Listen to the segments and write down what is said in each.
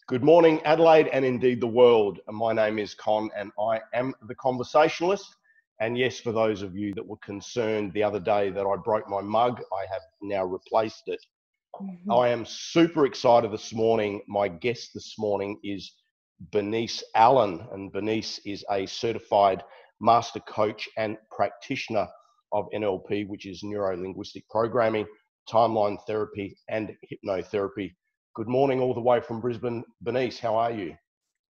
Good morning, Adelaide, and indeed the world. My name is Con, and I am the Conversationalist. And yes, for those of you that were concerned the other day that I broke my mug, I have now replaced it. I am super excited this morning. My guest this morning is Bernice Allan, and Bernice is a certified master coach and practitioner of NLP, which is neuro-linguistic programming, timeline therapy, and hypnotherapy. Good morning, all the way from Brisbane. Bernice, how are you?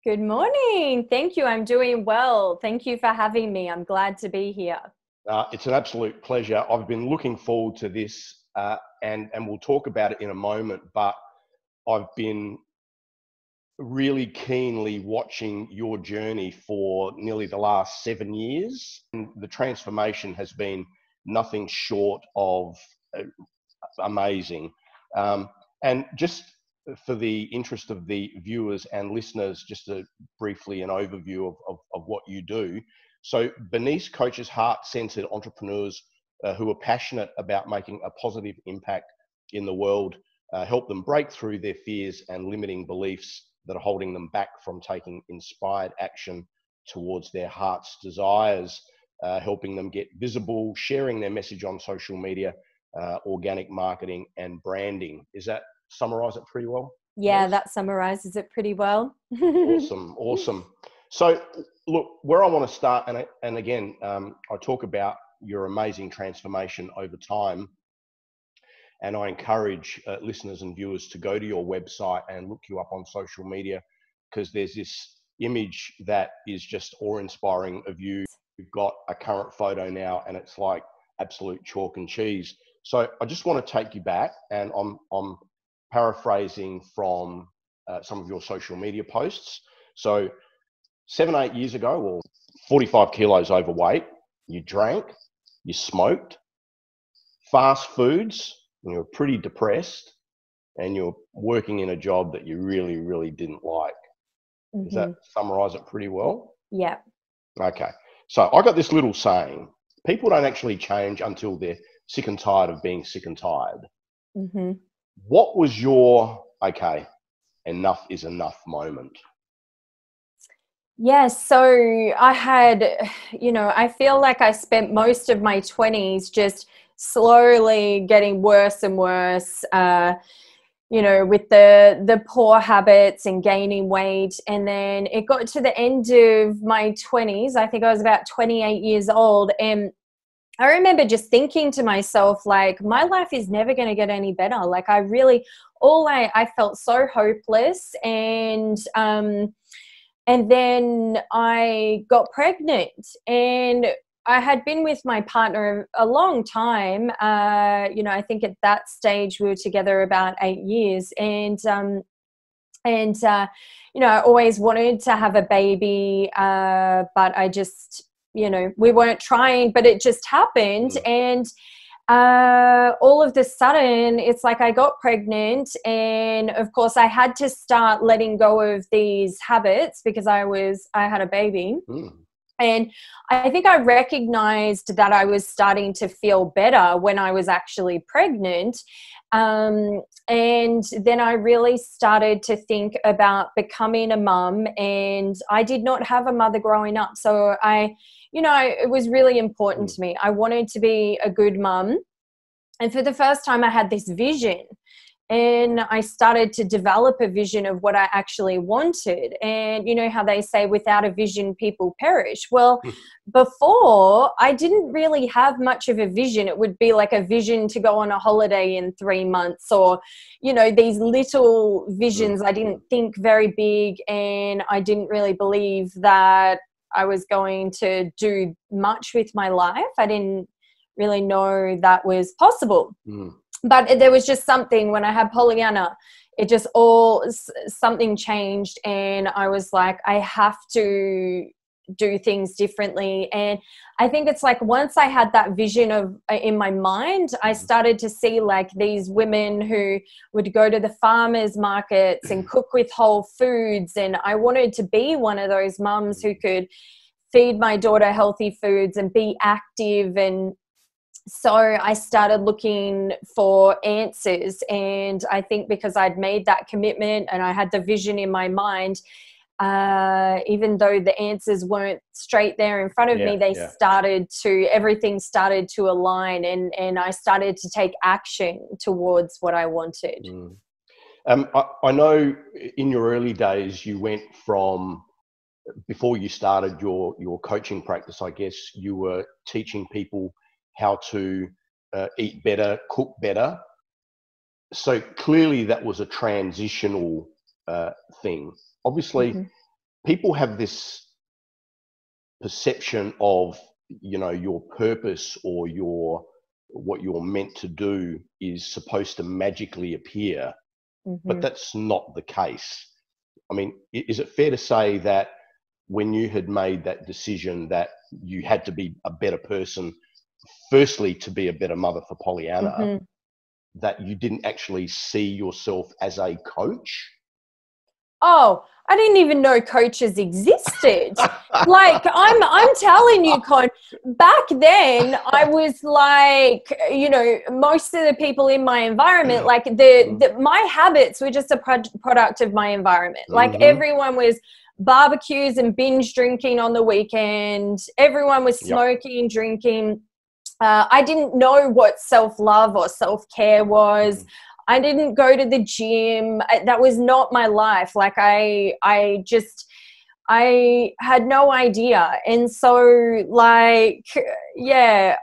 Good morning. Thank you. I'm doing well. Thank you for having me. I'm glad to be here. It's an absolute pleasure. I've been looking forward to this, and we'll talk about it in a moment, but I've been really keenly watching your journey for nearly the last 7 years. And the transformation has been nothing short of amazing. And just for the interest of the viewers and listeners, just briefly an overview of what you do. So Bernice coaches heart-centered entrepreneurs who are passionate about making a positive impact in the world, help them break through their fears and limiting beliefs that are holding them back from taking inspired action towards their heart's desires, helping them get visible, sharing their message on social media, organic marketing and branding. Is that summarize it pretty well? Yeah, that summarizes it pretty well. Awesome. So look, where I want to start, and again, I talk about your amazing transformation over time, and I encourage listeners and viewers to go to your website and look you up on social media, because there's this image that is just awe-inspiring of you. You've got a current photo now, and it's like absolute chalk and cheese. So I just want to take you back, and I'm paraphrasing from some of your social media posts. So 7-8 years ago, or 45 kilos overweight, you drank, you smoked, fast foods, and you were pretty depressed, and you're working in a job that you really, really didn't like. Does that summarize it pretty well? Yeah. Okay. So I got this little saying: people don't actually change until they're sick and tired of being sick and tired. What was your, okay, enough is enough moment? Yeah, so I had, I feel like I spent most of my 20s just slowly getting worse and worse, with the poor habits and gaining weight. And then it got to the end of my 20s. I think I was about 28 years old, and I remember just thinking to myself, like, my life is never going to get any better. Like, I felt so hopeless. And then I got pregnant, and I had been with my partner a long time. I think at that stage we were together about 8 years, and I always wanted to have a baby, but I just, we weren't trying, but it just happened. And all of a sudden, it's like I got pregnant, and of course I had to start letting go of these habits because I had a baby. And I think I recognized that I was starting to feel better when I was actually pregnant. And then I really started to think about becoming a mum, and I did not have a mother growing up. So it was really important to me. I wanted to be a good mum. And for the first time, I had this vision, and I started to develop a vision of what I actually wanted. And you know how they say, without a vision, people perish. Well, before, I didn't really have much of a vision. It would be like a vision to go on a holiday in 3 months, or, these little visions. I didn't think very big, and I didn't really believe that I was going to do much with my life. I didn't really know that was possible. But there was just something when I had Pollyanna, it just something changed, and I was like, I have to do things differently. And I think it's like, once I had that vision in my mind, I started to see like these women who would go to the farmers markets and cook with whole foods. And I wanted to be one of those mums who could feed my daughter healthy foods and be active. And So I started looking for answers, and I think because I'd made that commitment and I had the vision in my mind, even though the answers weren't straight there in front of me, everything started to align, and I started to take action towards what I wanted. I know in your early days, you went from, before you started your coaching practice, I guess you were teaching people how to eat better, cook better. So clearly that was a transitional thing. Obviously, people have this perception of, you know, your purpose or what you're meant to do is supposed to magically appear, but that's not the case. I mean, is it fair to say that when you had made that decision that you had to be a better person, firstly to be a better mother for Pollyanna, that you didn't actually see yourself as a coach? Oh, I didn't even know coaches existed. Like, I'm telling you, Con, back then I was like, you know, most of the people in my environment, like my habits were just a product of my environment. Like everyone was barbecues and binge drinking on the weekend. Everyone was smoking, drinking. I didn't know what self-love or self-care was. I didn't go to the gym. That was not my life. Like I had no idea. And so like, yeah,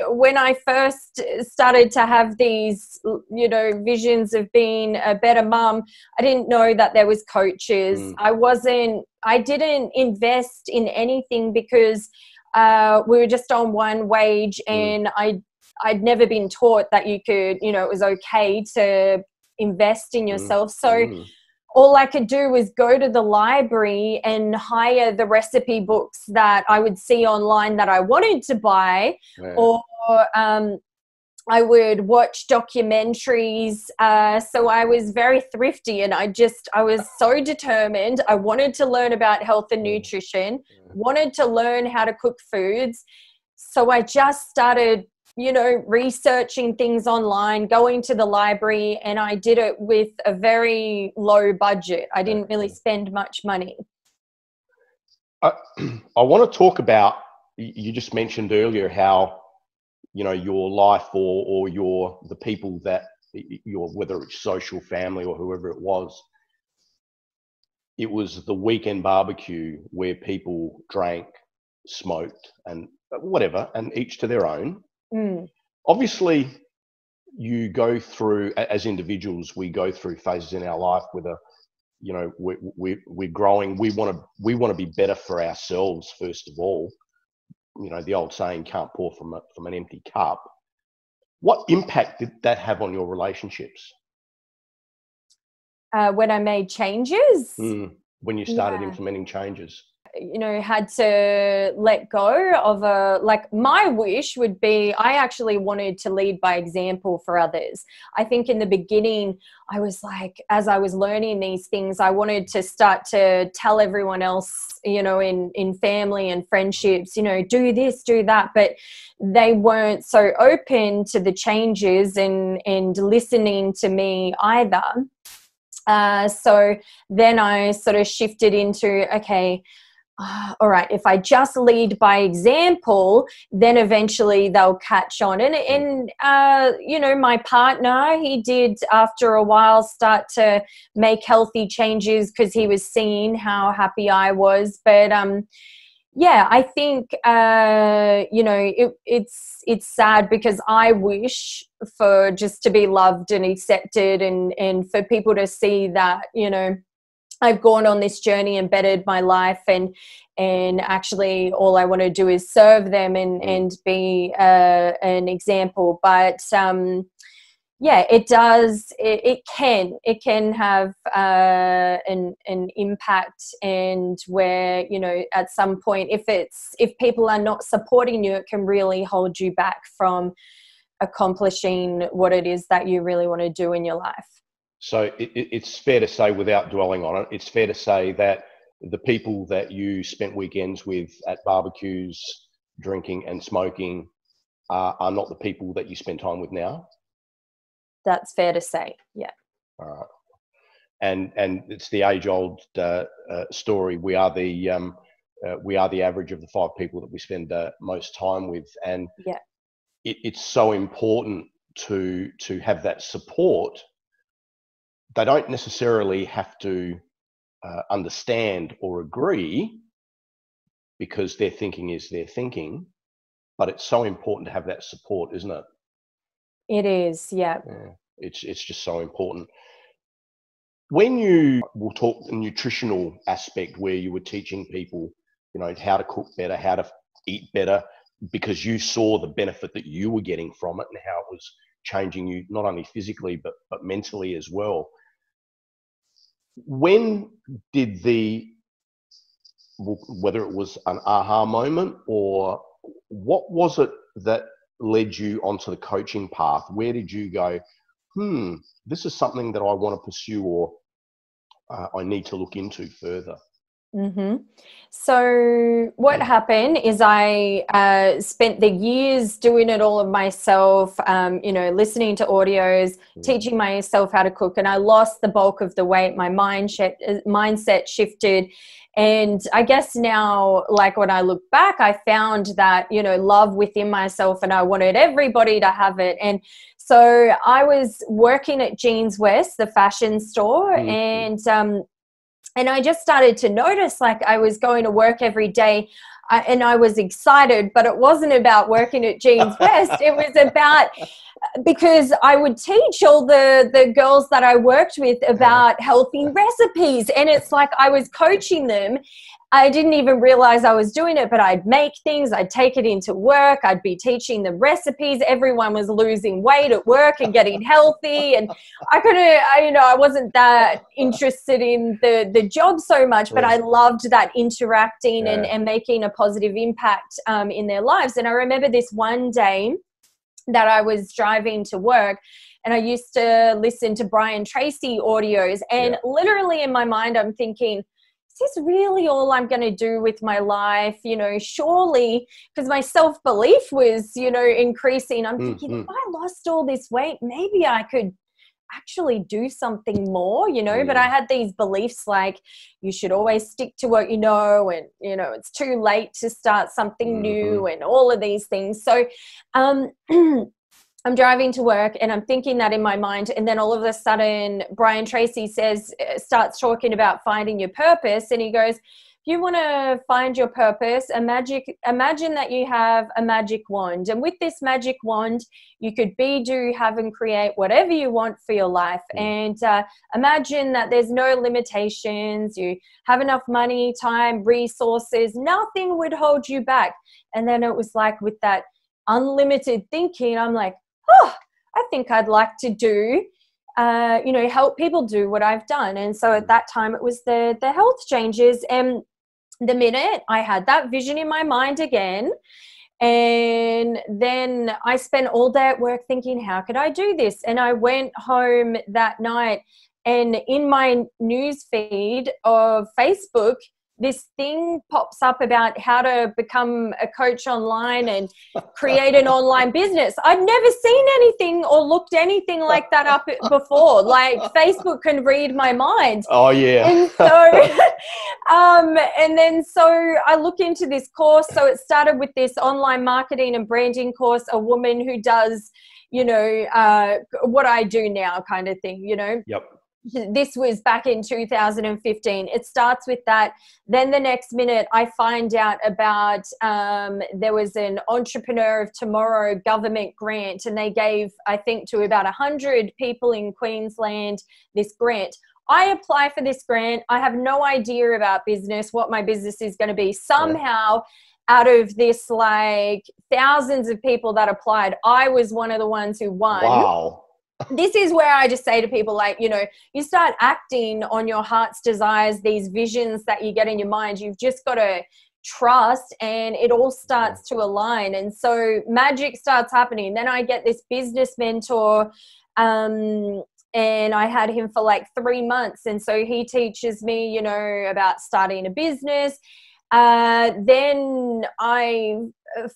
when I first started to have these, you know, visions of being a better mum, I didn't know that there was coaches. I didn't invest in anything because we were just on one wage, and I'd never been taught that you could, you know, it was okay to invest in yourself. So all I could do was go to the library and hire the recipe books that I would see online that I wanted to buy, or I would watch documentaries. So I was very thrifty, and I was so determined. I wanted to learn about health and nutrition, wanted to learn how to cook foods. So I just started, you know, researching things online, going to the library, and I did it with a very low budget. I didn't really spend much money. I want to talk about, you just mentioned earlier how, you know, your life or the people that whether it's social, family, or whoever it was the weekend barbecue where people drank, smoked, and whatever, and each to their own. Obviously, you go through, as individuals, we go through phases in our life where you know, we're growing. We want to be better for ourselves first of all. You know, the old saying, "Can't pour from an empty cup." What impact did that have on your relationships? When I made changes? When you started implementing changes? You know, had to let go of like my wish would be, I actually wanted to lead by example for others. I think in the beginning, I was like, as I was learning these things, I wanted to start to tell everyone else, you know, in family and friendships, you know, do this, do that, but they weren't so open to the changes and listening to me either. So then I sort of shifted into, okay, all right, if I just lead by example, then eventually they'll catch on. And you know, my partner, he did after a while start to make healthy changes because he was seeing how happy I was. But yeah, I think, you know, it's sad because I wish for just to be loved and accepted and for people to see that, you know, I've gone on this journey and bettered my life, and actually all I want to do is serve them and be an example. But yeah, it does. It can have an impact, and where, you know, at some point, if people are not supporting you, it can really hold you back from accomplishing what it is that you really want to do in your life. So it's fair to say, without dwelling on it, it's fair to say that the people that you spent weekends with at barbecues, drinking and smoking, are not the people that you spend time with now? That's fair to say. Yeah. All right. And it's the age-old story. We are the average of the 5 people that we spend most time with, and yeah, it's so important to have that support. They don't necessarily have to understand or agree, because their thinking is their thinking, but it's so important to have that support, isn't it? It is. Yeah. It's just so important. When we'll talk the nutritional aspect, where you were teaching people, how to cook better, how to eat better, because you saw the benefit that you were getting from it and how it was changing you, not only physically, but mentally as well. When did whether it was an aha moment, or what was it that led you onto the coaching path? Where did you go, this is something that I want to pursue, or I need to look into further? Mm-hmm. So what happened is I spent the years doing it all of myself, listening to audios, teaching myself how to cook, and I lost the bulk of the weight. My mindset shifted. And I guess now, like when I look back, I found that, love within myself, and I wanted everybody to have it. And so I was working at Jeans West, the fashion store, and I just started to notice, like, I was going to work every day and I was excited, but it wasn't about working at Jeans West. It was about, because I would teach all the girls that I worked with about healthy recipes. And it's like I was coaching them. I didn't even realize I was doing it, but I'd make things, I'd take it into work, I'd be teaching them recipes. Everyone was losing weight at work and getting healthy. And I wasn't that interested in the job so much, but I loved that interacting and making a positive impact in their lives. And I remember this one day that I was driving to work, and I used to listen to Brian Tracy audios, and literally in my mind, I'm thinking, is this really all I'm going to do with my life? Surely, because my self-belief was, increasing. I'm thinking, if I lost all this weight, maybe I could actually do something more, but I had these beliefs like you should always stick to what you know, and, it's too late to start something new, and all of these things. So, I'm driving to work and I'm thinking that in my mind, and then all of a sudden Brian Tracy starts talking about finding your purpose, and he goes, if you want to find your purpose, imagine that you have a magic wand, and with this magic wand you could be, do, have, and create whatever you want for your life. And imagine that there's no limitations, you have enough money, time, resources, nothing would hold you back. And then it was like, with that unlimited thinking, I'm like, I think I'd like to do, help people do what I've done. And so at that time it was the health changes. And the minute I had that vision in my mind again, and then I spent all day at work thinking, how could I do this? And I went home that night, and in my news feed of Facebook, this thing pops up about how to become a coach online and create an online business. I'd never seen anything or looked anything like that up before. Like, Facebook can read my mind. Oh yeah. And so, and then so I look into this course. So it started with this online marketing and branding course, a woman who does, what I do now kind of thing, Yep. This was back in 2015. It starts with that. Then the next minute I find out about there was an Entrepreneur of Tomorrow government grant, and they gave, I think, to about 100 people in Queensland this grant. I apply for this grant. I have no idea about business, what my business is going to be. Somehow, out of this, like, thousands of people that applied, I was one of the ones who won. Wow. This is where I just say to people, like, you start acting on your heart's desires, these visions that you get in your mind. You've just got to trust, and it all starts to align. And so magic starts happening. Then I get this business mentor, and I had him for like 3 months. And so he teaches me, about starting a business. Then I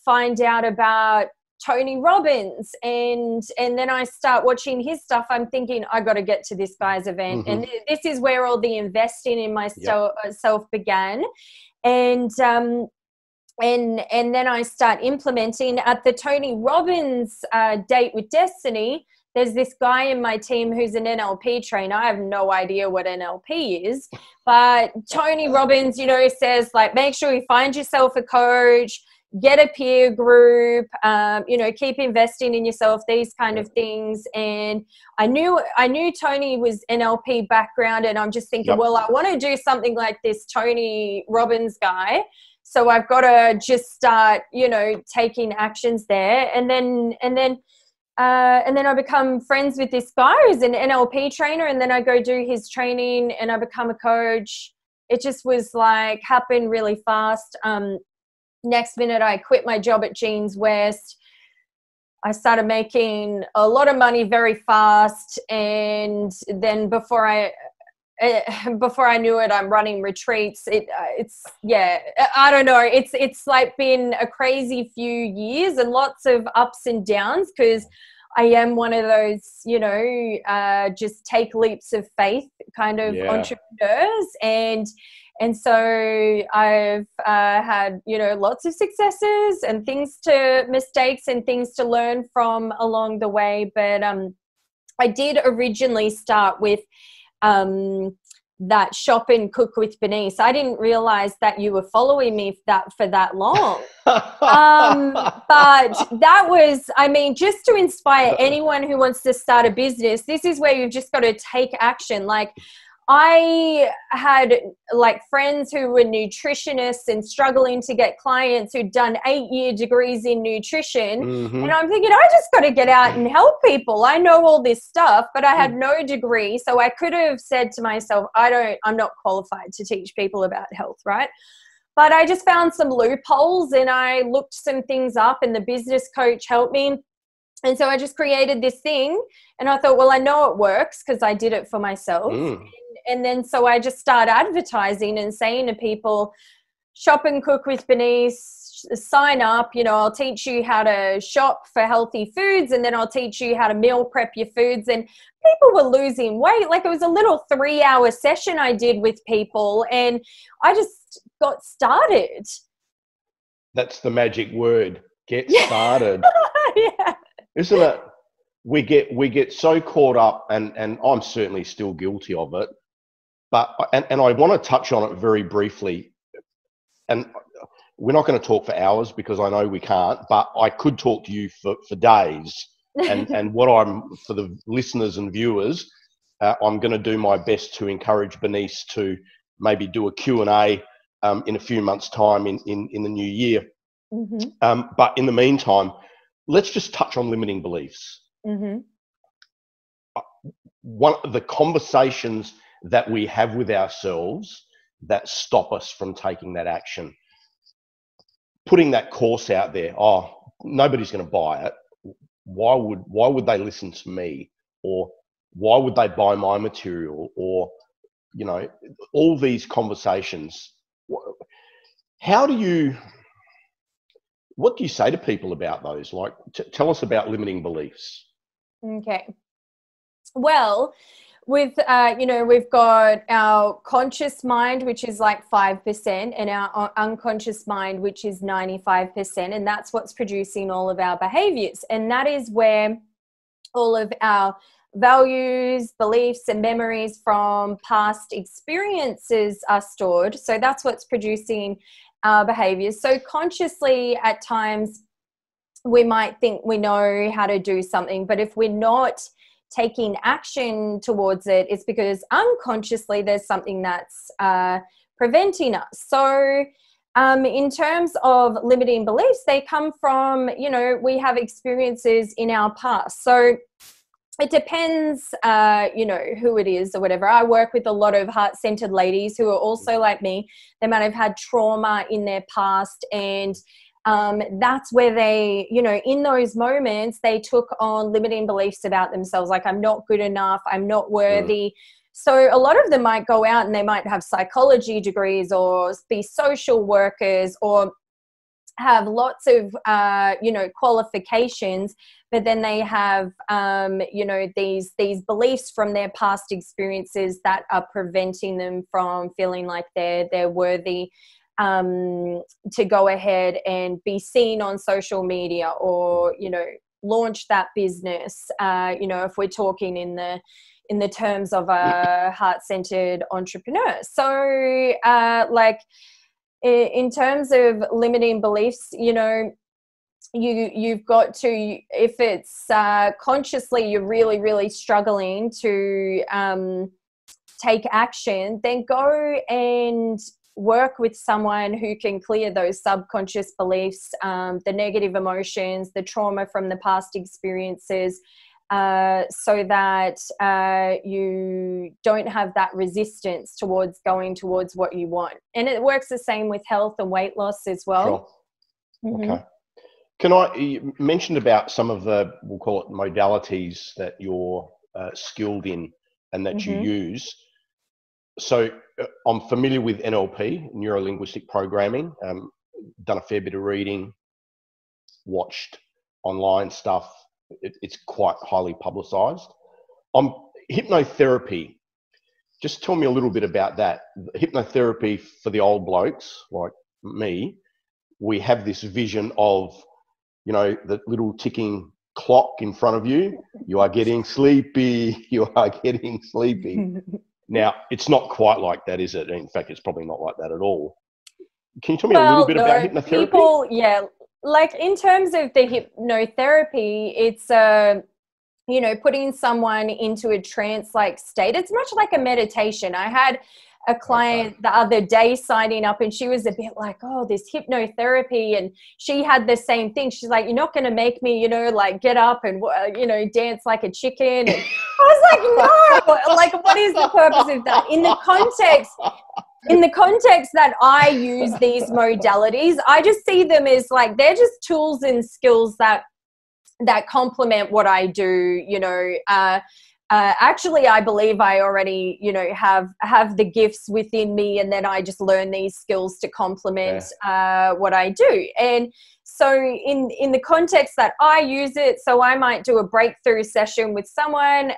find out about Tony Robbins, and then I start watching his stuff. I'm thinking, I got to get to this guy's event. And this is where all the investing in myself began. And then I start implementing. At the Tony Robbins Date with Destiny, there's this guy in my team who's an NLP trainer. I have no idea what NLP is, but Tony Robbins, you know, says, like, make sure you find yourself a coach, get a peer group, you know, keep investing in yourself, these kind of things. And I knew Tony was NLP background, and I'm just thinking, well, I want to do something like this Tony Robbins guy. So I've got to just start, you know, taking actions there. And then I become friends with this guy who's an NLP trainer, and then I go do his training and I become a coach. It just was like happened really fast. Next minute I quit my job at Jeans West. I started making a lot of money very fast, and then before I knew it, I'm running retreats. It's I don't know. It's like been a crazy few years and lots of ups and downs, because I am one of those, you know, just take leaps of faith kind of entrepreneurs. And so I've had, you know, lots of successes and mistakes and things to learn from along the way. But I did originally start with that Shop and Cook with Bernice. I didn't realize that you were following me for that long. But that was, I mean, just to inspire anyone who wants to start a business, this is where you've just got to take action. Like, I had like friends who were nutritionists and struggling to get clients who'd done 8-year degrees in nutrition. And I'm thinking, I just got to get out and help people. I know all this stuff, but I had no degree. So I could have said to myself, I'm not qualified to teach people about health, right? But I just found some loopholes, and I looked some things up, and the business coach helped me. And so I just created this thing, and I thought, well, I know it works because I did it for myself. And then so I just started advertising and saying to people, Shop and Cook with Bernice, sign up, you know, I'll teach you how to shop for healthy foods, and then I'll teach you how to meal prep your foods. And people were losing weight. Like, it was a little 3-hour session I did with people, and I just got started. That's the magic word. Get started. Yeah. Isn't it? We get so caught up, and I'm certainly still guilty of it. But and I want to touch on it very briefly. And we're not going to talk for hours because I know we can't, but I could talk to you for days. And what for the listeners and viewers, I'm going to do my best to encourage Bernice to maybe do a Q&A in a few months' time in the new year. But in the meantime, let's just touch on limiting beliefs. One of the conversations that we have with ourselves that stop us from taking that action. Putting that course out there, nobody's going to buy it. Why would they listen to me? Or why would they buy my material? Or, you know, all these conversations. What do you say to people about those? Like, tell us about limiting beliefs. Okay. Well, with, you know, we've got our conscious mind, which is like 5%, and our unconscious mind, which is 95%. And that's what's producing all of our behaviors. And that is where all of our values, beliefs, and memories from past experiences are stored. So that's what's producing our behaviors. So consciously, at times, we might think we know how to do something, but if we're not taking action towards it, it's because unconsciously there's something that's preventing us. So in terms of limiting beliefs, they come from, you know, we have experiences in our past. So it depends, you know, who it is or whatever. I work with a lot of heart-centered ladies who are also like me. They might have had trauma in their past, and that's where they, you know, in those moments, they took on limiting beliefs about themselves. Like, I'm not good enough. I'm not worthy. So a lot of them might go out and they might have psychology degrees or be social workers or have lots of, you know, qualifications, but then they have, you know, these beliefs from their past experiences that are preventing them from feeling like they're worthy to go ahead and be seen on social media, or, you know, launch that business. You know, if we're talking in the terms of a heart-centered entrepreneur. So, like, in terms of limiting beliefs, you know, you've got to, if it's consciously you're really struggling to take action, then go and work with someone who can clear those subconscious beliefs, the negative emotions, the trauma from the past experiences, so that you don't have that resistance towards going towards what you want. And it works the same with health and weight loss as well. Sure. Mm-hmm. Okay. You mentioned about some of the, we'll call it modalities that you're skilled in and that Mm-hmm. you use. So I'm familiar with NLP, neuro-linguistic programming, done a fair bit of reading, watched online stuff. It's quite highly publicized. Hypnotherapy, just tell me a little bit about that. Hypnotherapy, for the old blokes like me, we have this vision of, you know, the little ticking clock in front of you. You are getting sleepy. You are getting sleepy. Now, it's not quite like that, is it? In fact, it's probably not like that at all. Can you tell me a little bit about hypnotherapy? People, yeah, like in terms of the hypnotherapy, it's you know, putting someone into a trance-like state. It's much like a meditation. I had a client the other day signing up, and she was a bit like, oh, this hypnotherapy, and she had the same thing. She's like, you're not going to make me, you know, like get up and, you know, dance like a chicken. And I was like, no, like, what is the purpose of that? In the context that I use these modalities, I just see them as like, they're just tools and skills that complement what I do, you know. Actually, I believe I already, you know, have the gifts within me, and then I just learn these skills to complement what I do. And so in the context that I use it, so I might do a breakthrough session with someone,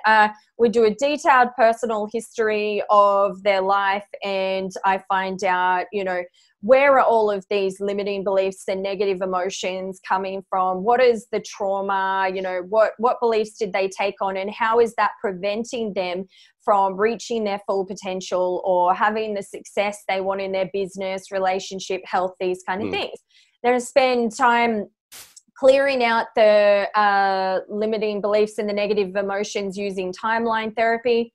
we do a detailed personal history of their life, and I find out, you know, where are all of these limiting beliefs and negative emotions coming from? What is the trauma? You know, what beliefs did they take on, and how is that preventing them from reaching their full potential or having the success they want in their business, relationship, health, these kind of things. Then spend time clearing out the limiting beliefs and the negative emotions using timeline therapy.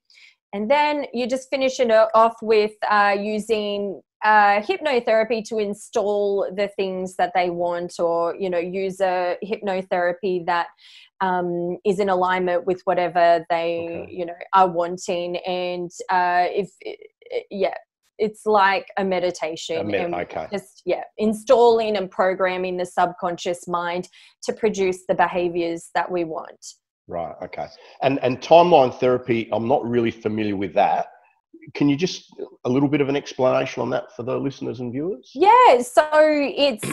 And then you just finish it off with using hypnotherapy to install the things that they want, or, you know, use a hypnotherapy that is in alignment with whatever they, you know, are wanting. And it's like a meditation. Just, installing and programming the subconscious mind to produce the behaviors that we want. Right. Okay. And timeline therapy, I'm not really familiar with that. Can you just a little bit of an explanation on that for the listeners and viewers? Yeah. So it's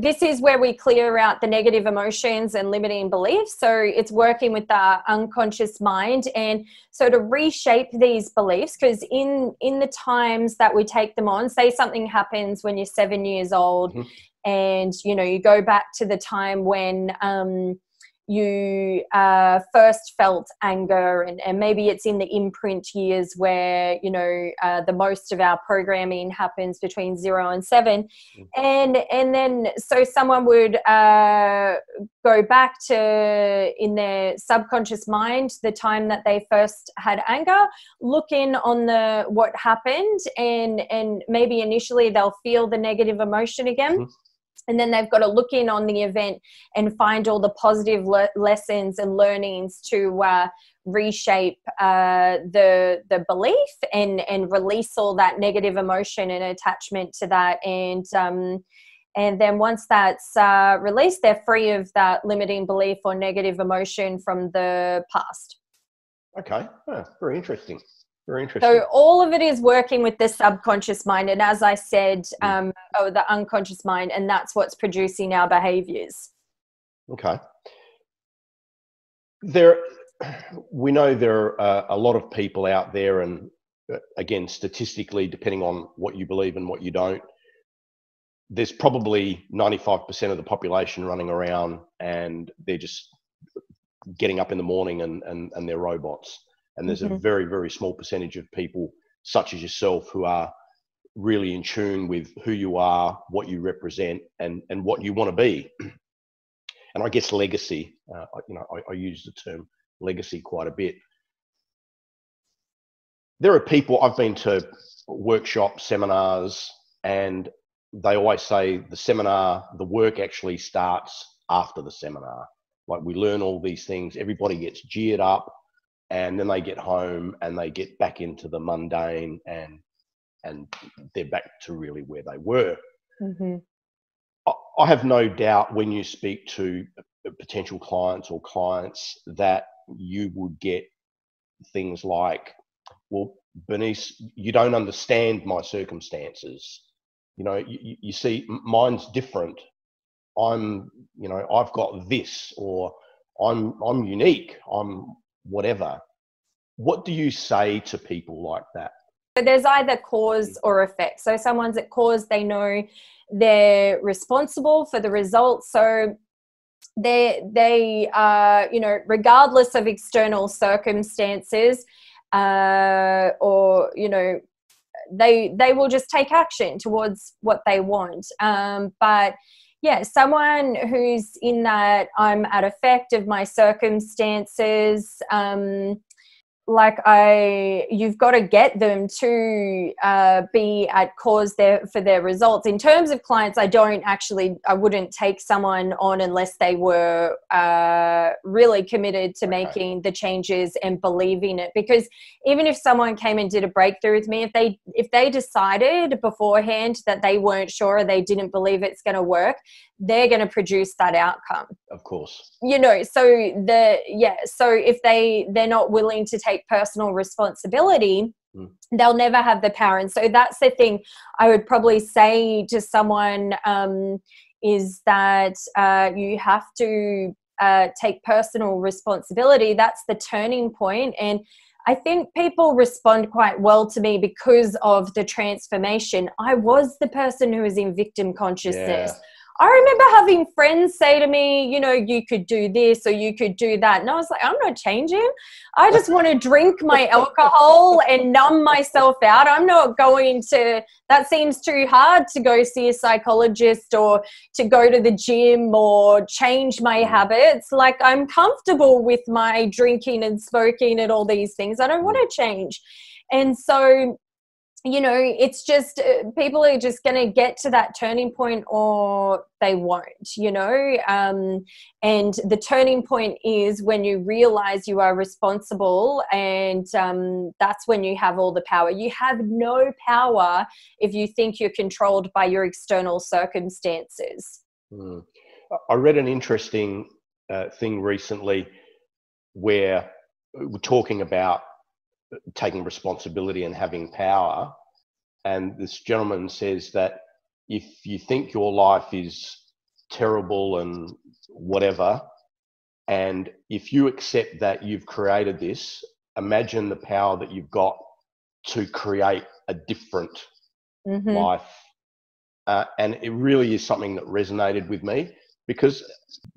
this is where we clear out the negative emotions and limiting beliefs. So it's working with the unconscious mind, and so to reshape these beliefs, because in the times that we take them on, say something happens when you're 7 years old, and, you know, you go back to the time when you first felt anger, and maybe it's in the imprint years where, you know, the most of our programming happens between 0 and 7. And then so someone would go back to, in their subconscious mind, the time that they first had anger, look in on what happened, and maybe initially they'll feel the negative emotion again. And then they've got to look in on the event and find all the positive lessons and learnings to reshape the belief and release all that negative emotion and attachment to that. And then once that's released, they're free of that limiting belief or negative emotion from the past. Okay. Oh, very interesting. Very interesting. So all of it is working with the subconscious mind, and as I said, the unconscious mind, and that's what's producing our behaviors. Okay. We know there are a lot of people out there, and again, statistically, depending on what you believe and what you don't, there's probably 95% of the population running around and they're just getting up in the morning and they're robots. And there's a very, very small percentage of people such as yourself who are really in tune with who you are, what you represent, and what you want to be. And I guess legacy, I use the term legacy quite a bit. There are people, I've been to workshops, seminars, and they always say the work actually starts after the seminar. Like, we learn all these things, everybody gets geared up, and then they get home and they get back into the mundane, and they're back to really where they were. I have no doubt when you speak to potential clients or clients that you would get things like, well, Bernice, you don't understand my circumstances. You see, mine's different. I've got this, or I'm unique. I'm whatever. What do you say to people like that? So there's either cause or effect. So someone's at cause, they know they're responsible for the results. So they are, regardless of external circumstances, or, they will just take action towards what they want. But yeah, someone who's in that I'm at effect of my circumstances, you've got to get them to be at cause there for their results. In terms of clients, I wouldn't take someone on unless they were really committed to making the changes and believing it. Because even if someone came and did a breakthrough with me, if they decided beforehand that they weren't sure, or they didn't believe it's going to work, they're going to produce that outcome. Of course. So if they're not willing to take personal responsibility, they'll never have the power. And so that's the thing I would probably say to someone, is that you have to take personal responsibility. That's the turning point. And I think people respond quite well to me because of the transformation. I was the person who was in victim consciousness. Yeah. I remember having friends say to me, you could do this or you could do that. And I was like, I'm not changing. I just want to drink my alcohol and numb myself out. I'm not going to, that seems too hard to go see a psychologist or to go to the gym or change my habits. Like, I'm comfortable with my drinking and smoking and all these things. I don't want to change. And so, it's just people are just going to get to that turning point or they won't, and the turning point is when you realize you are responsible, and that's when you have all the power. You have no power if you think you're controlled by your external circumstances. I read an interesting thing recently where we're talking about taking responsibility and having power, and this gentleman says that if you think your life is terrible and whatever, and if you accept that you've created this, imagine the power that you've got to create a different life. And it really is something that resonated with me, because,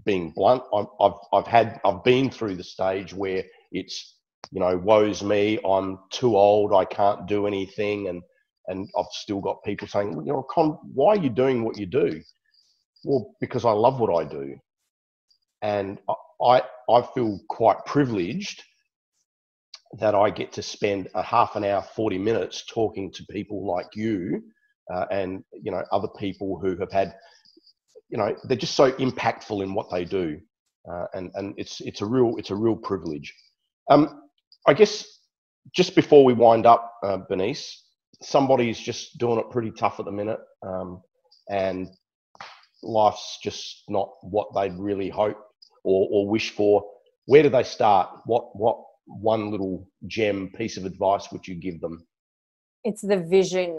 being blunt, I've been through the stage where it's, woe's me, I'm too old, I can't do anything. And I've still got people saying, Con, why are you doing what you do? Well, because I love what I do. And I feel quite privileged that I get to spend a half an hour, 40 minutes talking to people like you, and, other people who have had, they're just so impactful in what they do. And it's a real privilege. I guess just before we wind up, Bernice, somebody's just doing it pretty tough at the minute, and life's just not what they'd really hope or wish for. Where do they start? What one little gem piece of advice would you give them? It's the vision.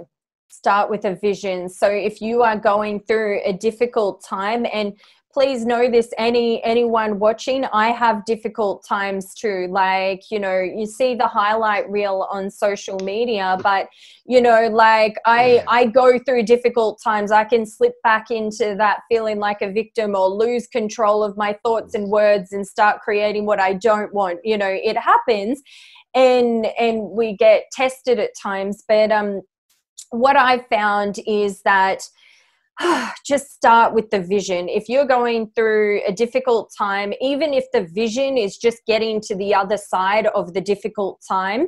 Start with a vision. So if you are going through a difficult time, and please know this, anyone watching, I have difficult times too. Like, you know, you see the highlight reel on social media, but you know, like I go through difficult times. I can slip back into that feeling like a victim, or lose control of my thoughts and words and start creating what I don't want. You know, it happens, and we get tested at times. But what I've found is that just start with the vision. If you're going through a difficult time, even if the vision is just getting to the other side of the difficult time,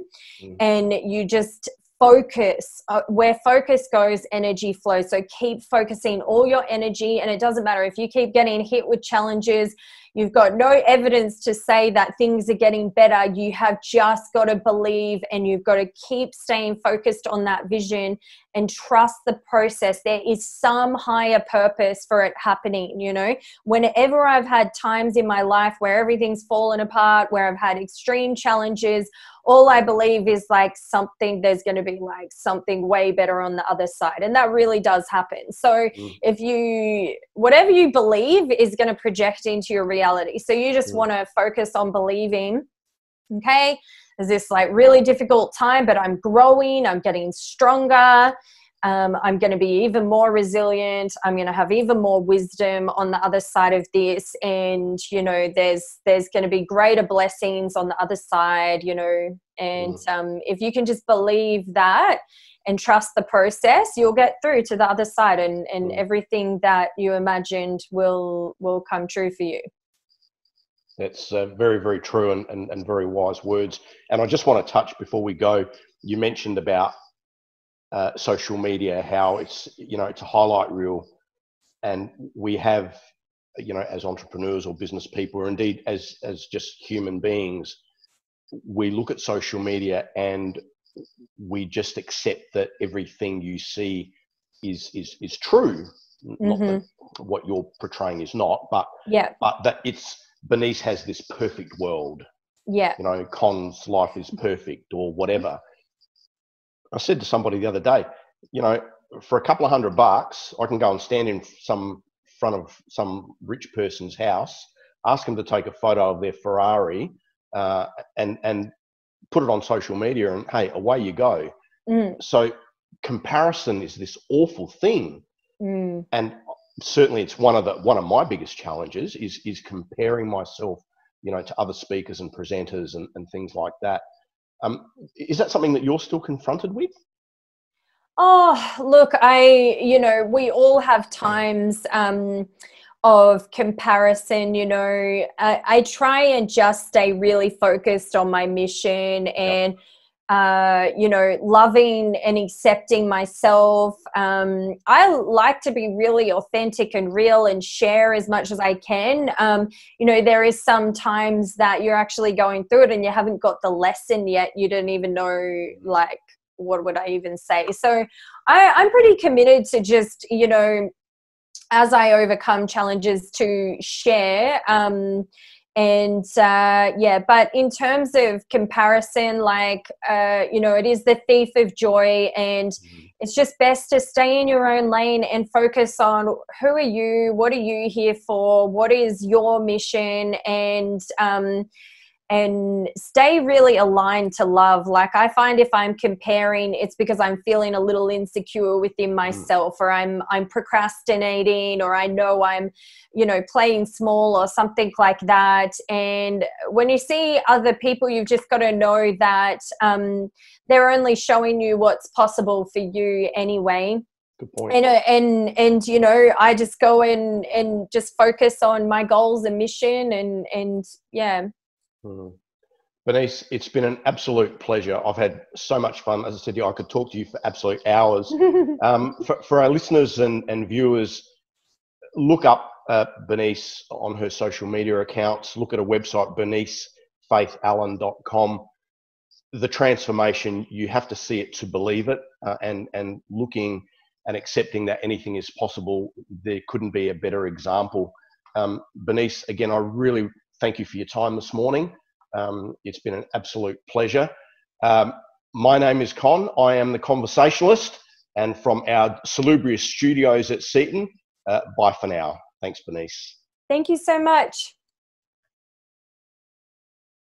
and you just focus, where focus goes, energy flows. So keep focusing all your energy, and it doesn't matter if you keep getting hit with challenges. You've got no evidence to say that things are getting better. You have just got to believe, and you've got to keep staying focused on that vision and trust the process. There is some higher purpose for it happening, you know. Whenever I've had times in my life where everything's fallen apart, where I've had extreme challenges, all I believe is like something, there's going to be like something way better on the other side. And that really does happen. So if you, whatever you believe is going to project into your reality. So you just want to focus on believing, okay, there's this like really difficult time, but I'm growing, I'm getting stronger. I'm going to be even more resilient. I'm going to have even more wisdom on the other side of this. And, you know, there's going to be greater blessings on the other side, you know, and if you can just believe that and trust the process, you'll get through to the other side, and everything that you imagined will come true for you. That's very, very true, and very wise words. And I just want to touch before we go, you mentioned about social media, how it's, you know, it's a highlight reel, and we have, you know, as entrepreneurs or business people, or indeed as just human beings, we look at social media and we just accept that everything you see is true. Not that what you're portraying is not, but that it's, Bernice has this perfect world. You know, Con's life is perfect, or whatever. I said to somebody the other day, you know, for a couple of $100, I can go and stand in front of some rich person's house, ask them to take a photo of their Ferrari, and put it on social media, and hey, away you go. So comparison is this awful thing, and certainly it's one of my biggest challenges is comparing myself, you know, to other speakers and presenters and things like that. Is that something that you're still confronted with? Oh, look, you know, we all have times of comparison, you know. I try and just stay really focused on my mission, and you know, loving and accepting myself. I like to be really authentic and real and share as much as I can. You know, there is some times that you're actually going through it and you haven't got the lesson yet. You don't even know, like, what would I even say? So I'm pretty committed to just, you know, as I overcome challenges, to share. But in terms of comparison, like, you know, it is the thief of joy, and it's just best to stay in your own lane and focus on who are you, what are you here for, what is your mission, and stay really aligned to love. Like, I find if I'm comparing, it's because I'm feeling a little insecure within myself, or I'm procrastinating, or I know I'm, you know, playing small or something like that. And when you see other people, you've just got to know that they're only showing you what's possible for you anyway. Good point. And you know, I just go in and just focus on my goals and mission, and yeah. Bernice, it's been an absolute pleasure. I've had so much fun. As I said, I could talk to you for absolute hours. For our listeners and viewers, look up Bernice on her social media accounts. Look at her website, bernicefaithallan.com. The transformation, you have to see it to believe it, and looking and accepting that anything is possible. There couldn't be a better example. Bernice, again, I really thank you for your time this morning. It's been an absolute pleasure. My name is Con. I am the Conversationalist, and from our salubrious studios at Seaton, bye for now. Thanks, Bernice. Thank you so much.